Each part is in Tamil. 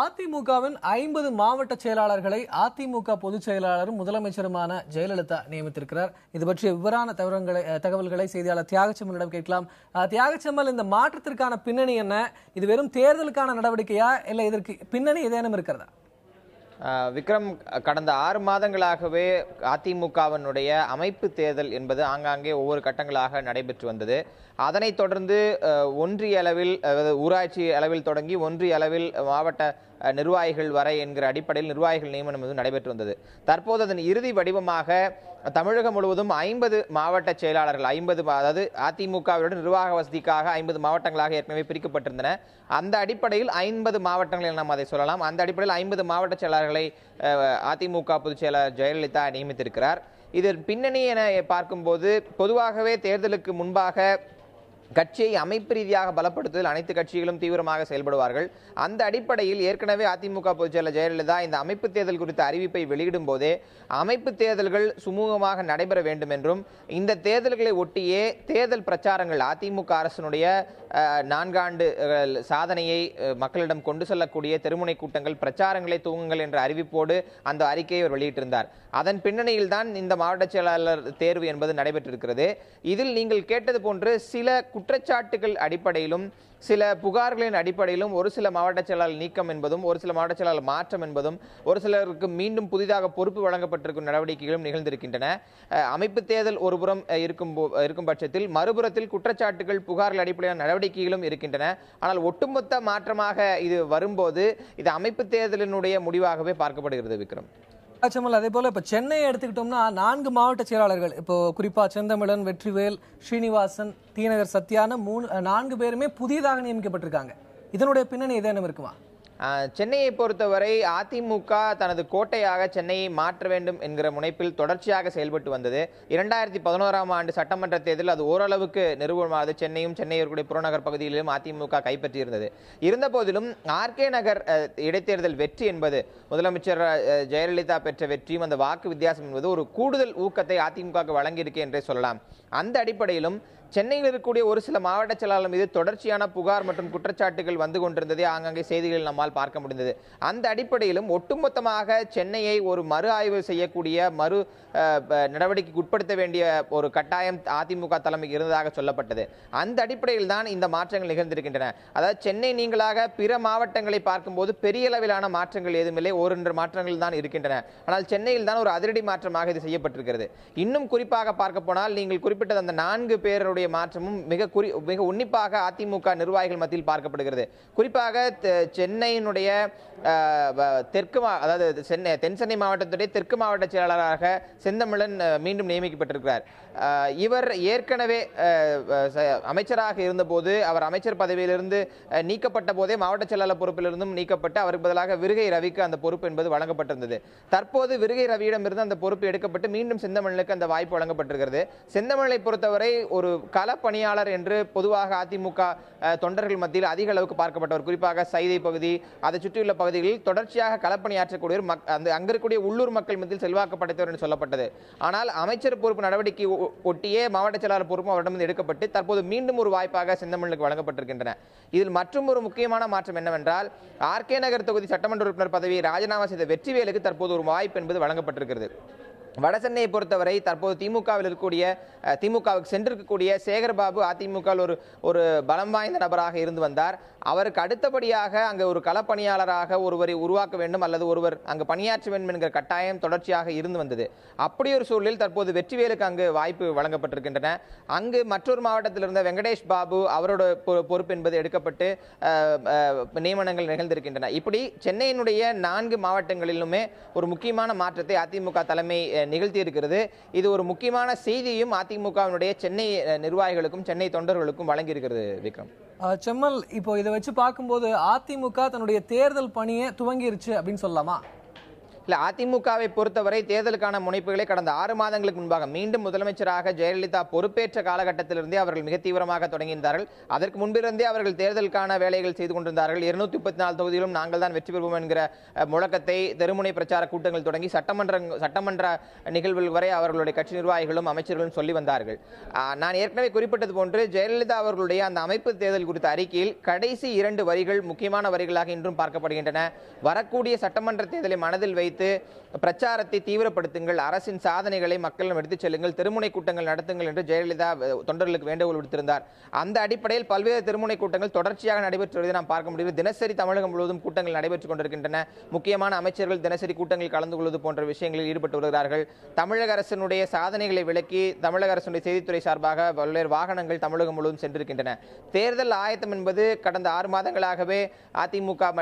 அதிமுகவின் 50 மாவட்ட செயலாளர்களை அதிமுக பொதுச் செயலாளரும் முதலமைச்சருமான ஜெயலலிதா நியமித்திருக்கிறார். இது பற்றிய விவரான தகவல்களை செய்தியாளர் தியாகச்செம்மலிடம் கேட்கலாம். தியாகச்செம்மல், இந்த மாற்றத்திற்கான பின்னணி என்ன? இது வெறும் தேர்தலுக்கான நடவடிக்கையா, இல்ல இதற்கு பின்னணி ஏதேனும் இருக்கிறதா? விக்ரம், கடந்த 6 மாதங்களாகவே அதிமுகவினுடைய அமைப்பு தேர்தல் என்பது ஆங்காங்கே ஒவ்வொரு கட்டங்களாக நடைபெற்று வந்தது. அதனைத் தொடர்ந்து ஒன்றிய அளவில், ஊராட்சி அளவில் தொடங்கி ஒன்றிய அளவில் மாவட்ட நிர்வாகிகள் வரை என்கிற அடிப்படையில் நிர்வாகிகள் நியமனம் நடைபெற்று வந்தது. தற்போது அதன் இறுதி வடிவமாக தமிழகம் முழுவதும் 50 மாவட்ட செயலாளர்கள், 50 அதாவது அதிமுகவுடன் நிர்வாக வசதிக்காக 50 மாவட்டங்களாக ஏற்கனவே பிரிக்கப்பட்டிருந்தன. அந்த அடிப்படையில் 50 மாவட்டங்களில் நாம் அதை சொல்லலாம். அந்த அடிப்படையில் 50 மாவட்ட செயலாளர்களை அதிமுக பொதுச் செயலாளர் ஜெயலலிதா நியமித்திருக்கிறார். இதன் பின்னணி என பார்க்கும்போது, பொதுவாகவே தேர்தலுக்கு முன்பாக கட்சியை அமைப்பு ரீதியாக பலப்படுத்துவதில் அனைத்து கட்சிகளும் தீவிரமாக செயல்படுவார்கள். அந்த அடிப்படையில் ஏற்கனவே அதிமுக பொதுச் செயலர் ஜெயலலிதா இந்த அமைப்பு தேர்தல் குறித்த அறிவிப்பை வெளியிடும் போதே அமைப்பு தேர்தல்கள் சுமூகமாக நடைபெற வேண்டும் என்றும், இந்த தேர்தல்களை ஒட்டியே தேர்தல் பிரச்சாரங்கள், அதிமுக அரசினுடைய 4 ஆண்டு சாதனையை மக்களிடம் கொண்டு செல்லக்கூடிய தெருமுனை கூட்டங்கள், பிரச்சாரங்களை தூங்குங்கள் என்ற அறிவிப்போடு அந்த அறிக்கையை அவர் வெளியிட்டிருந்தார். அதன் பின்னணியில் தான் இந்த மாவட்ட செயலாளர் தேர்வு என்பது நடைபெற்றிருக்கிறது. இதில் நீங்கள் கேட்டது போன்று சில குற்றச்சாட்டுகள் அடிப்படையிலும் சில புகார்களின் அடிப்படையிலும் ஒரு சில மாவட்ட செயலாளர் நீக்கம் என்பதும், ஒரு சில மாவட்ட செயலாளர் மாற்றம் என்பதும், ஒரு சிலருக்கு மீண்டும் புதிதாக பொறுப்பு வழங்கப்பட்டிருக்கும் நடவடிக்கைகளும் நிகழ்ந்திருக்கின்றன. அமைப்பு தேர்தல் ஒருபுறம் இருக்கும் பட்சத்தில், மறுபுறத்தில் குற்றச்சாட்டுகள் புகார்கள் அடிப்படையிலான நடவடிக்கைகளும் இருக்கின்றன. ஆனால் ஒட்டுமொத்த மாற்றமாக இது வரும்போது இது அமைப்பு தேர்தலினுடைய முடிவாகவே பார்க்கப்படுகிறது. விக்ரம், அதே போல இப்ப சென்னையை எடுத்துக்கிட்டோம்னா 4 மாவட்ட செயலாளர்கள், இப்போ குறிப்பா செந்தமிழன், வெற்றிவேல், ஸ்ரீனிவாசன், தீநகர் சத்யான்னு 4 பேருமே புதியதாக நியமிக்கப்பட்டிருக்காங்க. இதனுடைய பின்னணி ஏதேனும் இருக்குமா? சென்னையை பொறுத்தவரை அதிமுக தனது கோட்டையாக சென்னையை மாற்ற வேண்டும் என்கிற முனைப்பில் தொடர்ச்சியாக செயல்பட்டு வந்தது. 2011ஆம் ஆண்டு சட்டமன்ற தேர்தலில் அது ஓரளவுக்கு நிறுவனமானது. சென்னையும் சென்னையுடைய புறநகர் பகுதியிலும் அதிமுக கைப்பற்றியிருந்தது. இருந்த போதிலும் ஆர்கே நகர் இடைத்தேர்தல் வெற்றி என்பது, முதலமைச்சர் ஜெயலலிதா பெற்ற வெற்றியும் அந்த வாக்கு வித்தியாசம் என்பது ஒரு கூடுதல் ஊக்கத்தை அதிமுக வழங்கியிருக்கு என்றே சொல்லலாம். அந்த அடிப்படையிலும் சென்னையில் இருக்கக்கூடிய ஒரு சில மாவட்ட செயலாளர் மீது தொடர்ச்சியான புகார் மற்றும் குற்றச்சாட்டுகள் வந்து கொண்டிருந்ததே ஆங்காங்கே செய்திகளில் நம்மால் பார்க்க முடிந்தது. அந்த அடிப்படையிலும் ஒட்டுமொத்தமாக சென்னையை ஒரு மறு ஆய்வு செய்யக்கூடிய, மறு நடவடிக்கைக்கு உட்படுத்த வேண்டிய ஒரு கட்டாயம் அதிமுக தலைமைக்கு இருந்ததாக சொல்லப்பட்டது. அந்த அடிப்படையில் தான் இந்த மாற்றங்கள் நிகழ்ந்திருக்கின்றன. அதாவது சென்னை நீங்களாக பிற மாவட்டங்களை பார்க்கும்போது பெரிய அளவிலான மாற்றங்கள் ஏதுமில்லை, 1-2 மாற்றங்கள் தான் இருக்கின்றன. ஆனால் சென்னையில் தான் ஒரு அதிரடி மாற்றமாக இது செய்யப்பட்டிருக்கிறது. இன்னும் குறிப்பாக பார்க்க போனால், நீங்கள் குறிப்பிட்ட அந்த 4 பேருடைய மாற்றமும் மிக உன்னிப்பாக அதிமுக நிர்வாகிகள் மத்தியில் பார்க்கப்படுகிறது. குறிப்பாக சென்னையினுடைய தெற்கு, அதாவது தென் சென்னை மாவட்டத்துடைய தெற்கு மாவட்ட செயலாளராக செந்தமிழன் மீண்டும் நியமிக்கப்பட்டிருக்கிறார். இவர் ஏற்கனவே அமைச்சராக இருந்தபோது, அவர் அமைச்சர் பதவியிலிருந்து நீக்கப்பட்ட போதே மாவட்ட செயலாளர் பொறுப்பிலிருந்தும் நீக்கப்பட்டு அவருக்கு பதிலாக விருகை ரவிக்கு அந்த பொறுப்பு என்பது வழங்கப்பட்டிருந்தது. தற்போது விருகை ரவியிடமிருந்து அந்த பொறுப்பு எடுக்கப்பட்டு மீண்டும் செந்தமிழனுக்கு அந்த வாய்ப்பு வழங்கப்பட்டிருக்கிறது. செந்தமிழனை பொறுத்தவரை ஒரு களப்பணியாளர் என்று பொதுவாக அதிமுக தொண்டர்கள் மத்தியில் அதிக அளவுக்கு பார்க்கப்பட்டவர். குறிப்பாக சைதை பகுதி, அதை சுற்றியுள்ள பகுதிகளில் தொடர்ச்சியாக களப்பணியாற்றக்கூடியவர், அங்க இருக்கக்கூடிய உள்ளூர் மக்கள் மத்தியில் செல்வாக்கு படைத்தவர் என்று சொல்லப்பட்டது. ஆனால் அமைச்சர் பொறுப்பு நடவடிக்கை ஒட்டியே மாவட்ட செயலாளர் பொறுப்பு அவரிடம் எடுக்கப்பட்டு தற்போது மீண்டும் ஒரு வாய்ப்பாக செந்தமிழனுக்கு வழங்கப்பட்டிருக்கின்றன. இதில் மற்றும் ஒரு முக்கியமான மாற்றம் என்னவென்றால், ஆர்கே நகர் தொகுதி சட்டமன்ற உறுப்பினர் பதவியை ராஜினாமா செய்த வெற்றிவேலுக்கு தற்போது ஒரு வாய்ப்பு என்பது வழங்கப்பட்டிருக்கிறது. வடசென்னையை பொறுத்தவரை தற்போது திமுகவுக்கு சென்றிருக்கக்கூடிய சேகர்பாபு அதிமுக ஒரு பலம் வாய்ந்த நபராக இருந்து வந்தார். அவருக்கு அடுத்தபடியாக அங்கு ஒரு களப்பணியாளராக ஒருவரை உருவாக்க வேண்டும் அல்லது ஒருவர் அங்கு பணியாற்ற வேண்டும் என்கிற கட்டாயம் தொடர்ச்சியாக இருந்து வந்தது. அப்படி ஒரு சூழலில் தற்போது வெற்றிவேலுக்கு அங்கு வாய்ப்பு வழங்கப்பட்டிருக்கின்றன. அங்கு மற்றொரு மாவட்டத்தில் இருந்த வெங்கடேஷ் பாபு, அவரோட பொறுப்பு என்பது எடுக்கப்பட்டு நியமனங்கள் நிகழ்ந்திருக்கின்றன. இப்படி சென்னையினுடைய 4 மாவட்டங்களிலுமே ஒரு முக்கியமான மாற்றத்தை அதிமுக தலைமை நிகழ்த்தி இருக்கிறது. இது ஒரு முக்கியமான செய்தியும் அதிமுகவினுடைய சென்னை நிர்வாகிகளுக்கும் சென்னை தொண்டர்களுக்கும் வழங்கி இருக்கிறது. விக்ரம், செம்மல், இப்போ இதை வச்சு பார்க்கும்போது அதிமுக தன்னுடைய தேர்தல் பணியை துவங்கிருச்சு அப்படின்னு சொல்லலாமா? இல்ல, அதிமுகவை பொறுத்தவரை தேர்தலுக்கான முனைப்புகளை கடந்த 6 மாதங்களுக்கு முன்பாக மீண்டும் முதலமைச்சராக ஜெயலலிதா பொறுப்பேற்ற காலகட்டத்திலிருந்தே அவர்கள் மிக தீவிரமாக தொடங்கியிருந்தார்கள். அதற்கு முன்பிருந்தே அவர்கள் தேர்தலுக்கான வேலைகள் செய்து கொண்டிருந்தார்கள். 234 தொகுதியிலும் நாங்கள் தான் வெற்றி பெறுவோம் என்கிற முழக்கத்தை தெருமுனை பிரச்சார கூட்டங்கள் தொடங்கி சட்டமன்ற நிகழ்வுகள் வரை அவர்களுடைய கட்சி நிர்வாகிகளும் அமைச்சர்களும் சொல்லி வந்தார்கள். நான் ஏற்கனவே குறிப்பிட்டது போன்று ஜெயலலிதா அவர்களுடைய அந்த அமைப்பு தேர்தல் குறித்த அறிக்கையில் கடைசி 2 வரிகள் முக்கியமான வரிகளாக இன்றும் பார்க்கப்படுகின்றன. வரக்கூடிய சட்டமன்ற தேர்தலை மனதில் வைத்து பிரச்சாரத்தை தீவிரப்படுத்துங்கள், அரசின் சாதனைகளை மக்களிடம் எடுத்துச் செல்லுங்கள், தெருமுனை கூட்டங்கள் நடத்துங்கள் என்று ஜெயலலிதா தொண்டர்களுக்கு வேண்டுகோள் விடுத்திருந்தார். அந்த அடிப்படையில் பல்வேறு தெருமுனை கூட்டங்கள் தொடர்ச்சியாக நடைபெற்று வருவதை நாம் பார்க்க முடியும். தினசரி தமிழகம் முழுவதும் கூட்டங்கள் நடைபெற்றுக் கொண்டிருக்கின்றன. முக்கியமான அமைச்சர்கள் தினசரி கூட்டங்களில் கலந்து கொள்வது போன்ற விஷயங்களில் ஈடுபட்டு வருகிறார்கள். தமிழக அரசினுடைய சாதனைகளை விளக்கி தமிழக அரசுடைய செய்தித்துறை சார்பாக பல்வேறு வாகனங்கள் தமிழகம் முழுவதும் சென்றிருக்கின்றன. தேர்தல் ஆயத்தம் என்பது கடந்த 6 மாதங்களாகவே அதிமுக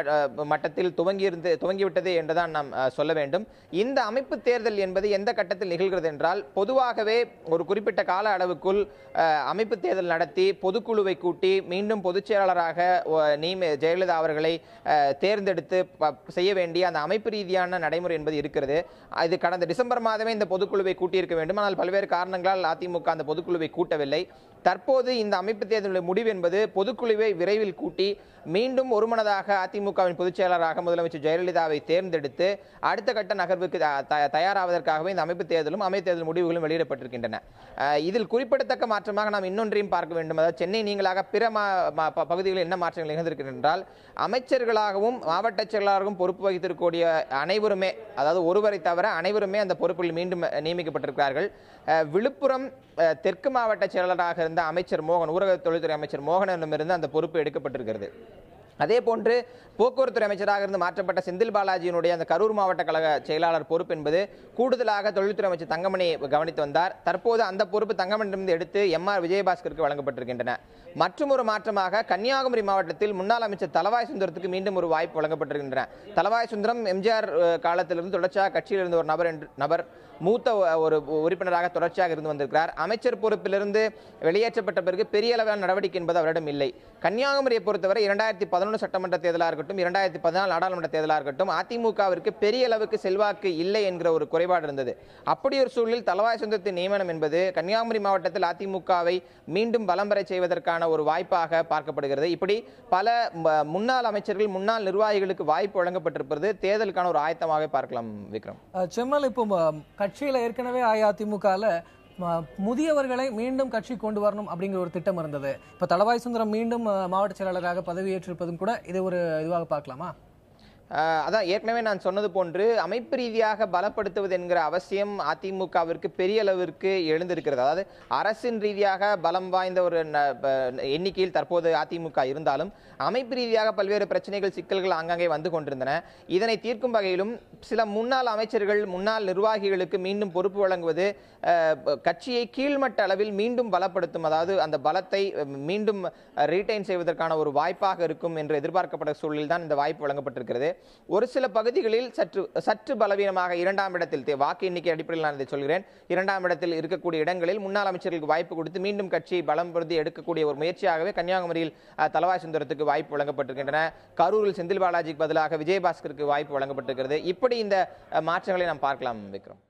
மட்டத்தில் துவங்கிவிட்டது என்றுதான் நாம் சொல்ல வேண்டும். இந்த அமைப்பு தேர்தல் என்பது எந்த கட்டத்தில் நிகழ்கிறது என்றால், பொதுவாகவே ஒரு குறிப்பிட்ட கால அளவுக்குள் அமைப்பு தேர்தல் நடத்தி பொதுக்குழுவை கூட்டி மீண்டும் பொதுச் செயலாளராக ஜெயலலிதா அவர்களை தேர்ந்தெடுத்து செய்ய வேண்டிய அந்த அமைப்பு ரீதியான நடைமுறை என்பது இருக்கிறது. இது கடந்த டிசம்பர் மாதமே இந்த பொதுக்குழுவை கூட்டியிருக்க வேண்டும். ஆனால் பல்வேறு காரணங்களால் அதிமுக அந்த பொதுக்குழுவை கூட்டவில்லை. தற்போது இந்த அமைப்பு தேர்தலுடைய முடிவு என்பது பொதுக்குழுவை விரைவில் கூட்டி மீண்டும் ஒருமனதாக அதிமுகவின் பொதுச் செயலாளராக முதலமைச்சர் ஜெயலலிதாவை தேர்ந்தெடுத்து அடுத்த கட்ட நகர்வுக்கு தயாராவதற்காகவே இந்த அமைப்பு தேர்தலும் அமைப்பு தேர்தல் முடிவுகளும் வெளியிடப்பட்டிருக்கின்றன. இதில் குறிப்பிடத்தக்க மாற்றமாக நாம் இன்னொன்றையும் பார்க்க வேண்டும். அதாவது சென்னை நீங்களாக பிற பகுதிகளில் என்ன மாற்றங்கள் நிகழ்ந்திருக்கின்றன என்றால், அமைச்சர்களாகவும் மாவட்ட செயலாளர்களும் பொறுப்பு வகித்திருக்கக்கூடிய அனைவருமே, அதாவது ஒருவரை தவிர அனைவருமே அந்த பொறுப்பில் மீண்டும் நியமிக்கப்பட்டிருக்கிறார்கள். விழுப்புரம் தெற்கு மாவட்ட செயலாளராக இருந்த அமைச்சர் மோகன், ஊரக தொழில்துறை அமைச்சர் மோகனிடமிருந்து அந்த பொறுப்பு எடுக்கப்பட்டிருக்கிறது. அதே போன்று போக்குவரத்து அமைச்சராக இருந்து மாற்றப்பட்ட செந்தில் பாலாஜியினுடைய அந்த கரூர் மாவட்ட கழக செயலாளர் பொறுப்பு என்பது கூடுதலாக தொழில்துறை அமைச்சர் தங்கமணி கவனித்து வந்தார். தற்போது அந்த பொறுப்பு தங்கமணியிலிருந்து எடுத்து எம்.ஆர். விஜயபாஸ்கருக்கு வழங்கப்பட்டிருக்கின்றன. மற்றும் ஒரு மாற்றமாக கன்னியாகுமரி மாவட்டத்தில் முன்னாள் அமைச்சர் தளவாய் சுந்தரத்துக்கு மீண்டும் ஒரு வாய்ப்பு வழங்கப்பட்டிருக்கின்றன. தளவாய் சுந்தரம் எம்ஜிஆர் காலத்திலிருந்து தொடர்ச்சியாக கட்சியில் இருந்த ஒரு நபர் மூத்த ஒரு உறுப்பினராக தொடர்ச்சியாக இருந்து வந்திருக்கிறார். அமைச்சர் பொறுப்பிலிருந்து வெளியேற்றப்பட்ட பிறகு பெரிய அளவிலான நடவடிக்கை என்பது அவரிடம் இல்லை. கன்னியாகுமரியை பொறுத்தவரை 2011 சட்டமன்ற தேர்தலாக இருக்கட்டும், 2014 நாடாளுமன்ற தேர்தலாக இருக்கட்டும், அதிமுகவிற்கு பெரிய அளவுக்கு செல்வாக்கு இல்லை என்கிற ஒரு குறைபாடு இருந்தது. அப்படி ஒரு சூழலில் தளவாய் சுந்தரத்தின் நியமனம் என்பது கன்னியாகுமரி மாவட்டத்தில் அதிமுகவை மீண்டும் பலம் பெற செய்வதற்கான ஒரு வாய்ப்பாக பார்க்கப்படுகிறது. இப்படி பல முன்னாள் அமைச்சர்கள், முன்னாள் நிர்வாகிகளுக்கு வாய்ப்பு வழங்கப்பட்டிருப்பது தேர்தலுக்கான ஒரு ஆயத்தமாக பார்க்கலாம். விக்ரம், செம்மல், இப்போ கட்சியில ஏற்கனவே அஇஅதிமுகல முதியவர்களை மீண்டும் கட்சி கொண்டு வரணும் அப்படிங்கிற ஒரு திட்டம் இருந்தது. இப்ப தளவாய் சுந்தரம் மீண்டும் மாவட்ட செயலாளராக பதவியேற்றிருப்பதும் கூட இது ஒரு இதுவாக பார்க்கலாமா? அதான் ஏற்கனவே நான் சொன்னது போன்று அமைப்பு ரீதியாக பலப்படுத்துவது என்கிற அவசியம் அதிமுகவிற்கு பெரிய அளவிற்கு எழுந்திருக்கிறது. அதாவது அரசின் ரீதியாக பலம் வாய்ந்த ஒரு எண்ணிக்கையில் தற்போது அதிமுக இருந்தாலும் அமைப்பு ரீதியாக பல்வேறு பிரச்சனைகள், சிக்கல்கள் ஆங்காங்கே வந்து கொண்டிருந்தன. இதனை தீர்க்கும் வகையிலும் சில முன்னாள் அமைச்சர்கள், முன்னாள் நிர்வாகிகளுக்கு மீண்டும் பொறுப்பு வழங்குவது கட்சியை கீழ்மட்ட அளவில் மீண்டும் பலப்படுத்தும், அதாவது அந்த பலத்தை மீண்டும் ரீடைன் செய்வதற்கான ஒரு வாய்ப்பாக இருக்கும் என்று எதிர்பார்க்கப்பட்ட சூழலில் தான் இந்த வாய்ப்பு வழங்கப்பட்டிருக்கிறது. ஒரு சில பகுதிகளில் சற்று பலவீனமாக 2ஆம் இடத்தில், வாக்கு எண்ணிக்கை அடிப்படையில் நான் இதை சொல்கிறேன், 2ஆம் இடத்தில் இருக்கக்கூடிய இடங்களில் முன்னாள் அமைச்சர்களுக்கு வாய்ப்பு கொடுத்து மீண்டும் கட்சியை பலம் பொருத்தி எடுக்கக்கூடிய ஒரு முயற்சியாகவே கன்னியாகுமரியில் தளவாய் சுந்தரத்துக்கு வாய்ப்பு வழங்கப்பட்டிருக்கின்றன. கரூரில் செந்தில் பாலாஜிக்கு பதிலாக விஜயபாஸ்கருக்கு வாய்ப்பு வழங்கப்பட்டிருக்கிறது. இப்படி இந்த மாற்றங்களை நாம் பார்க்கலாம். விக்ரம்.